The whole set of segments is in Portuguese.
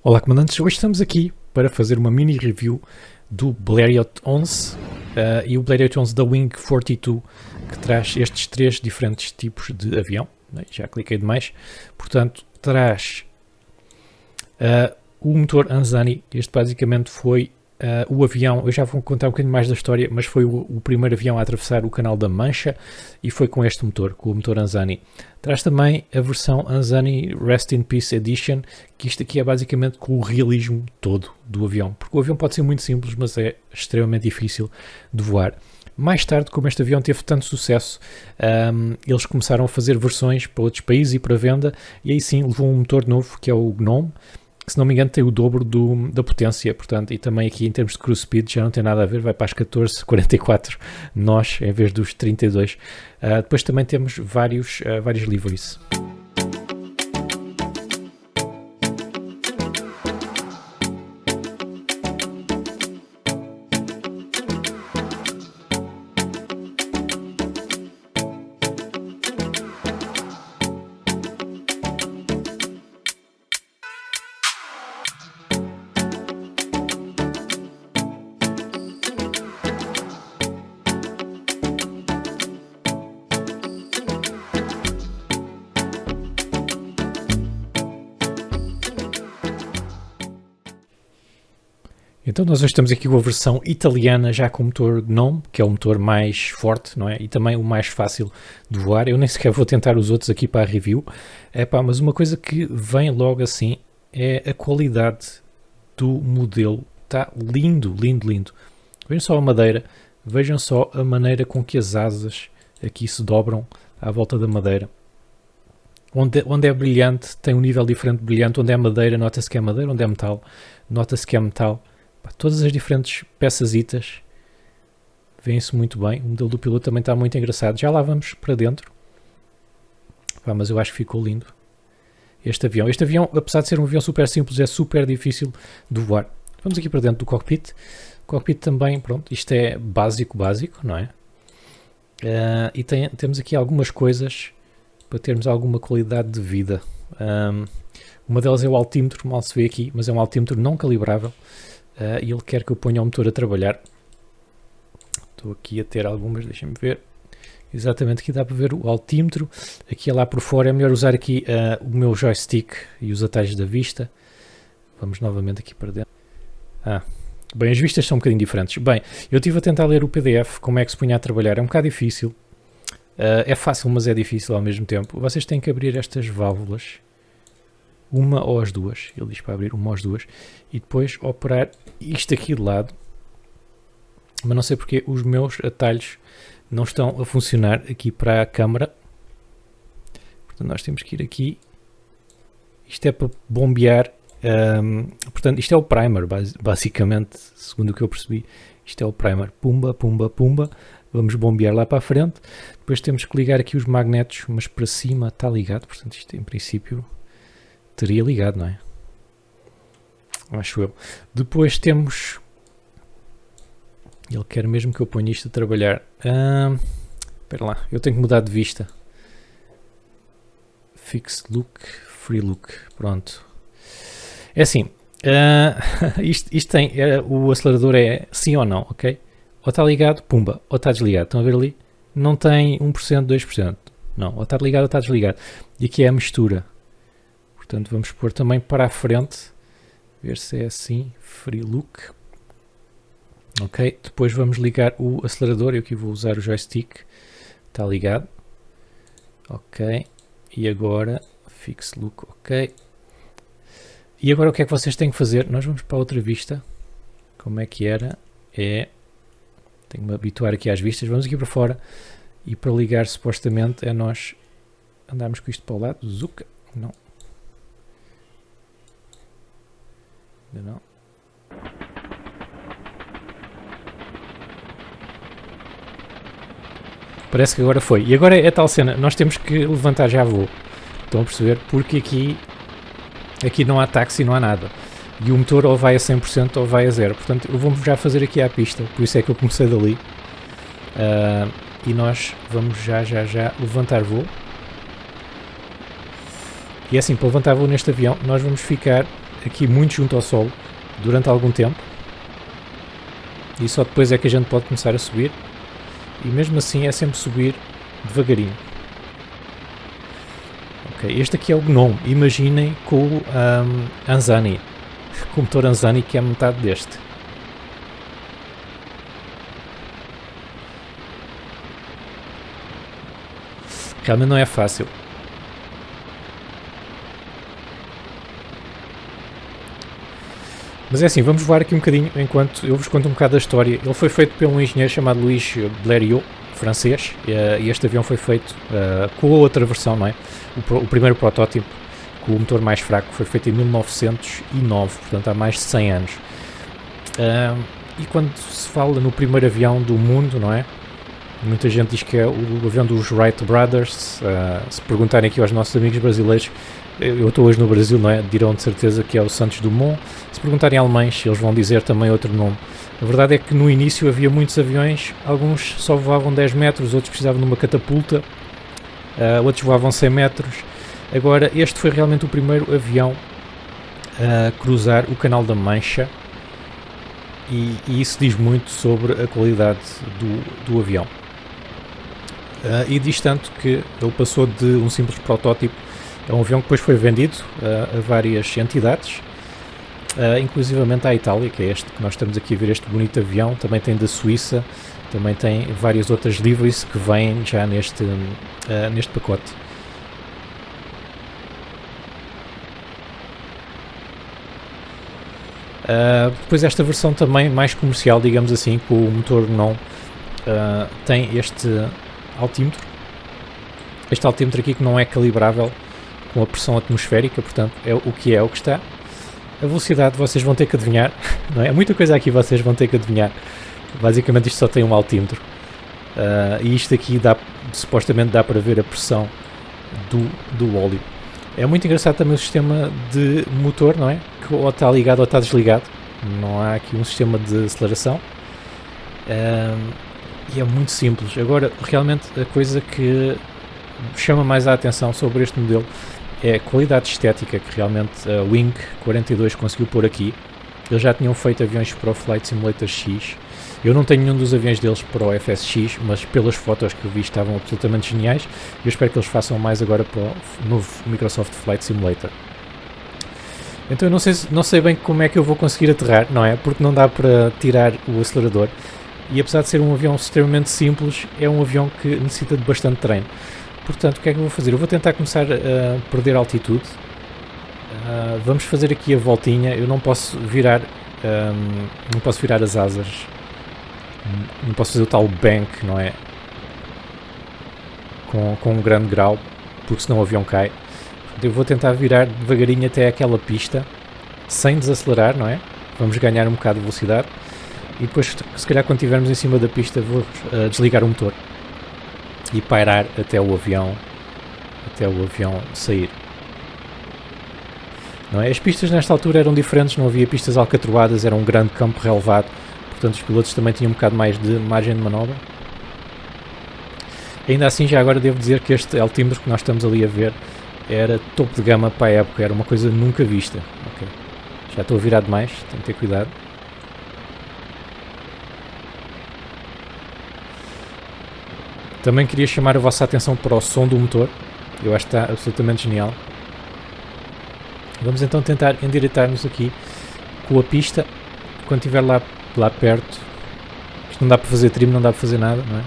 Olá, comandantes. Hoje estamos aqui para fazer uma mini review do Blériot 11 e o Blériot 11 da Wing 42, que traz estes três diferentes tipos de avião. Já cliquei demais. Portanto, traz o motor Anzani. Este basicamente foi o avião, eu já vou contar um bocadinho mais da história, mas foi o primeiro avião a atravessar o Canal da Mancha e foi com este motor, com o motor Anzani. Traz também a versão Anzani Rest in Peace Edition, que isto aqui é basicamente com o realismo todo do avião, porque o avião pode ser muito simples, mas é extremamente difícil de voar. Mais tarde, como este avião teve tanto sucesso, eles começaram a fazer versões para outros países e para venda, e aí sim levou um motor novo, que é o Gnome, que se não me engano tem o dobro da potência, portanto, e também aqui em termos de cruise speed já não tem nada a ver, vai para as 14,44 nós em vez dos 32. Depois também temos vários liveries. Então nós hoje estamos aqui com a versão italiana já com o motor Gnome, que é o motor mais forte, não é? E também o mais fácil de voar. Eu nem sequer vou tentar os outros aqui para a review. Mas uma coisa que vem logo assim é a qualidade do modelo. Está lindo, lindo, lindo. Vejam só a madeira, vejam só a maneira com que as asas aqui se dobram à volta da madeira. Onde é brilhante tem um nível diferente de brilhante, onde é madeira nota-se que é madeira, onde é metal nota-se que é metal. Todas as diferentes peçazitas vêem-se muito bem. O modelo do piloto também está muito engraçado. Já lá vamos para dentro. Mas eu acho que ficou lindo este avião. Este avião, apesar de ser um avião super simples, é super difícil de voar. Vamos aqui para dentro do cockpit. O cockpit também, pronto, isto é básico, não é? E temos aqui algumas coisas para termos alguma qualidade de vida. Uma delas é o altímetro, mal se vê aqui, mas é um altímetro não calibrável. E ele quer que eu ponha o motor a trabalhar. Estou aqui a ter algumas, deixem-me ver. Exatamente, aqui dá para ver o altímetro. Aqui lá por fora é melhor usar aqui o meu joystick e os atalhos da vista. Vamos novamente aqui para dentro. Bem, as vistas são um bocadinho diferentes. Bem, eu estive a tentar ler o PDF, como é que se punha a trabalhar. É um bocado difícil. É fácil, mas é difícil ao mesmo tempo. Vocês têm que abrir estas válvulas. Uma ou as duas, ele diz para abrir uma ou as duas, e depois operar isto aqui de lado, mas não sei porque os meus atalhos não estão a funcionar aqui para a câmara. Portanto, nós temos que ir aqui, isto é para bombear, portanto isto é o primer, basicamente, segundo o que eu percebi, isto é o primer, pumba, pumba, pumba, vamos bombear lá para a frente, depois temos que ligar aqui os magnetos, mas para cima está ligado, portanto isto em princípio teria ligado, não é? Acho eu. Depois temos... Ele quer mesmo que eu ponha isto a trabalhar. Espera lá, eu tenho que mudar de vista. Fixed look, free look. Pronto. É assim. Isto tem... o acelerador é sim ou não, ok? Ou está ligado, pumba. Ou está desligado. Estão a ver ali? Não tem 1%, 2%. Não. Ou está ligado ou está desligado. E aqui é a mistura. Portanto, vamos pôr também para a frente, ver se é assim, free look. Ok, depois vamos ligar o acelerador, eu aqui vou usar o joystick, está ligado. Ok, e agora, fix look, ok. E agora o que é que vocês têm que fazer? Nós vamos para a outra vista, como é que era? Tenho que me habituar aqui às vistas, vamos aqui para fora, e para ligar supostamente é nós andarmos com isto para o lado, zuca, não. Não. Parece que agora foi. E agora é tal cena. Nós temos que levantar já voo. Estão a perceber? Porque aqui não há táxi, não há nada. E o motor ou vai a 100% ou vai a 0. Portanto, eu vou já fazer aqui à pista. Por isso é que eu comecei dali. E nós vamos já levantar voo. E é assim, para levantar voo neste avião, nós vamos ficar aqui muito junto ao solo durante algum tempo e só depois é que a gente pode começar a subir, e mesmo assim é sempre subir devagarinho. Ok, este aqui é o Gnome. Imaginem com o Anzani, com o motor Anzani, que é metade deste. Realmente não é fácil. Mas é assim, vamos voar aqui um bocadinho enquanto eu vos conto um bocado da história. Ele foi feito por um engenheiro chamado Louis Blériot, francês, e este avião foi feito com a outra versão, não é? O primeiro protótipo, com o motor mais fraco, foi feito em 1909, portanto há mais de 100 anos. E quando se fala no primeiro avião do mundo, não é? Muita gente diz que é o avião dos Wright Brothers. Se perguntarem aqui aos nossos amigos brasileiros, eu estou hoje no Brasil, não é? Dirão de certeza que é o Santos Dumont. Se perguntarem alemães, eles vão dizer também outro nome. A verdade é que no início havia muitos aviões, alguns só voavam 10 metros, outros precisavam de uma catapulta, outros voavam 100 metros. Agora, este foi realmente o primeiro avião a cruzar o Canal da Mancha, e isso diz muito sobre a qualidade do avião. E diz tanto que ele passou de um simples protótipo a um avião que depois foi vendido a várias entidades, inclusivamente à Itália, que é este que nós estamos aqui a ver, este bonito avião. Também tem da Suíça, também tem várias outras liveries que vêm já neste pacote. Depois esta versão também mais comercial, digamos assim, com o motor não, tem este altímetro. Este altímetro aqui que não é calibrável com a pressão atmosférica, portanto é o que está. A velocidade vocês vão ter que adivinhar, não é? Muita coisa aqui vocês vão ter que adivinhar. Basicamente isto só tem um altímetro, e isto aqui supostamente dá para ver a pressão do óleo. É muito engraçado também o sistema de motor, não é? Que ou está ligado ou está desligado. Não há aqui um sistema de aceleração. E é muito simples. Agora, realmente, a coisa que chama mais a atenção sobre este modelo é a qualidade estética que realmente a Wing 42 conseguiu pôr aqui. Eles já tinham feito aviões para o Flight Simulator X. Eu não tenho nenhum dos aviões deles para o FSX, mas pelas fotos que eu vi estavam absolutamente geniais. Eu espero que eles façam mais agora para o novo Microsoft Flight Simulator. Então eu não sei bem como é que eu vou conseguir aterrar, não é? Porque não dá para tirar o acelerador. E apesar de ser um avião extremamente simples, é um avião que necessita de bastante treino. Portanto, o que é que eu vou fazer? Eu vou tentar começar a perder altitude. Vamos fazer aqui a voltinha. Eu não posso virar, as asas. Não posso fazer o tal bank, não é? Com um grande grau, porque senão o avião cai. Eu vou tentar virar devagarinho até aquela pista, sem desacelerar, não é? Vamos ganhar um bocado de velocidade. E depois, se calhar, quando estivermos em cima da pista, vou desligar o motor e pairar até o avião sair. Não é? As pistas nesta altura eram diferentes, não havia pistas alcatroadas, era um grande campo relevado, portanto os pilotos também tinham um bocado mais de margem de manobra. Ainda assim, já agora devo dizer que este altímetro que nós estamos ali a ver era topo de gama para a época, era uma coisa nunca vista. Okay. Já estou a virar demais, tenho que ter cuidado. Também queria chamar a vossa atenção para o som do motor, eu acho que está absolutamente genial. Vamos então tentar endireitar-nos aqui com a pista, quando estiver lá perto. Isto não dá para fazer trim, não dá para fazer nada, não é?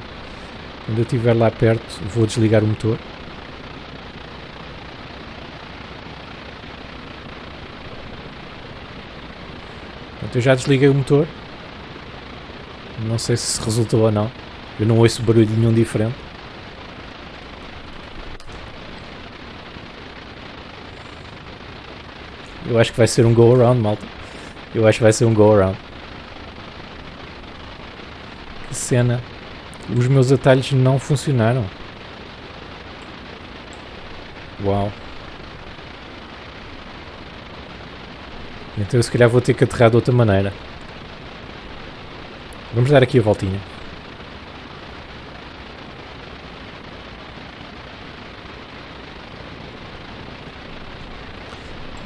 Quando eu estiver lá perto, vou desligar o motor. Portanto, eu já desliguei o motor. Não sei se resultou ou não. Eu não ouço barulho nenhum diferente. Eu acho que vai ser um go-around, malta. Eu acho que vai ser um go-around. Que cena. Os meus atalhos não funcionaram. Uau. Então eu se calhar vou ter que aterrar de outra maneira. Vamos dar aqui a voltinha.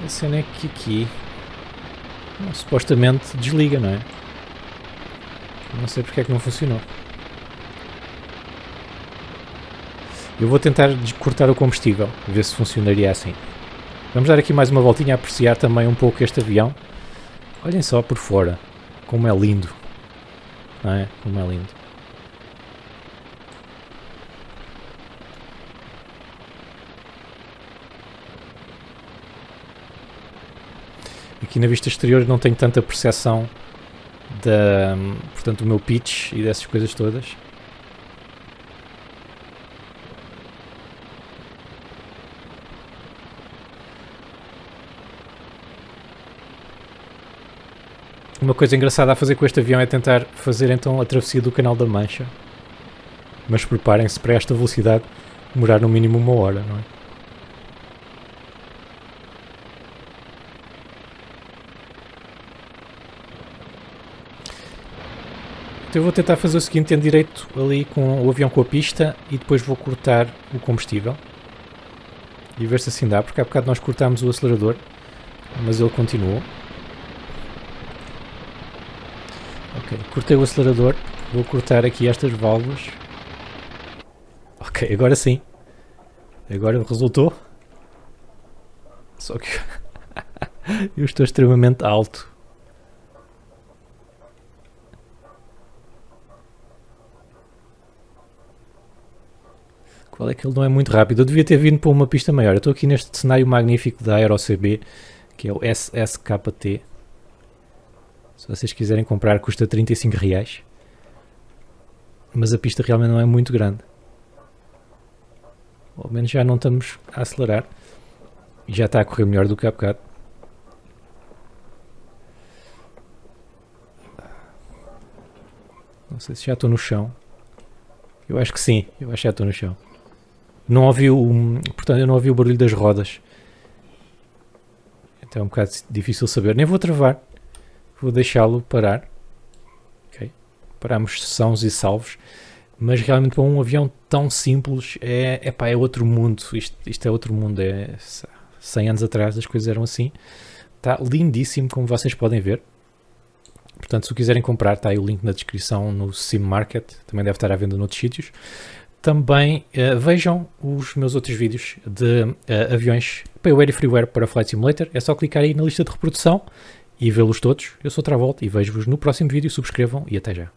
A cena é que aqui supostamente desliga, não é? Não sei porque é que não funcionou. Eu vou tentar cortar o combustível, ver se funcionaria assim. Vamos dar aqui mais uma voltinha a apreciar também um pouco este avião. Olhem só por fora, como é lindo. Não é? Como é lindo. Aqui na vista exterior não tenho tanta percepção portanto, do meu pitch e dessas coisas todas. Uma coisa engraçada a fazer com este avião é tentar fazer então a travessia do Canal da Mancha. Mas preparem-se para esta velocidade demorar no mínimo 1 hora, não é? Então eu vou tentar fazer o seguinte, tendo direito ali com o avião com a pista e depois vou cortar o combustível. E ver se assim dá, porque há bocado nós cortámos o acelerador, mas ele continuou. Ok, cortei o acelerador, vou cortar aqui estas válvulas. Ok, agora sim. Agora resultou. Só que eu estou extremamente alto. Qual é que ele não é muito rápido? Eu devia ter vindo para uma pista maior. Eu estou aqui neste cenário magnífico da AeroCB, que é o SSKT. Se vocês quiserem comprar, custa 35 reais. Mas a pista realmente não é muito grande. Ao menos já não estamos a acelerar. E já está a correr melhor do que há bocado. Não sei se já estou no chão. Eu acho que sim. Eu acho que já estou no chão. Não ouvi portanto, eu não ouvi o barulho das rodas. Então é um bocado difícil saber. Nem vou travar. Vou deixá-lo parar. Okay. Paramos sãos e salvos. Mas realmente para um avião tão simples é outro mundo. Isto é outro mundo. 100 anos atrás as coisas eram assim. Está lindíssimo, como vocês podem ver. Portanto, se o quiserem comprar, está aí o link na descrição no Sim Market. Também deve estar à venda noutros sítios. Também vejam os meus outros vídeos de aviões Payware e Freeware para Flight Simulator. É só clicar aí na lista de reprodução e vê-los todos. Eu sou Travolta e vejo-vos no próximo vídeo. Subscrevam e até já.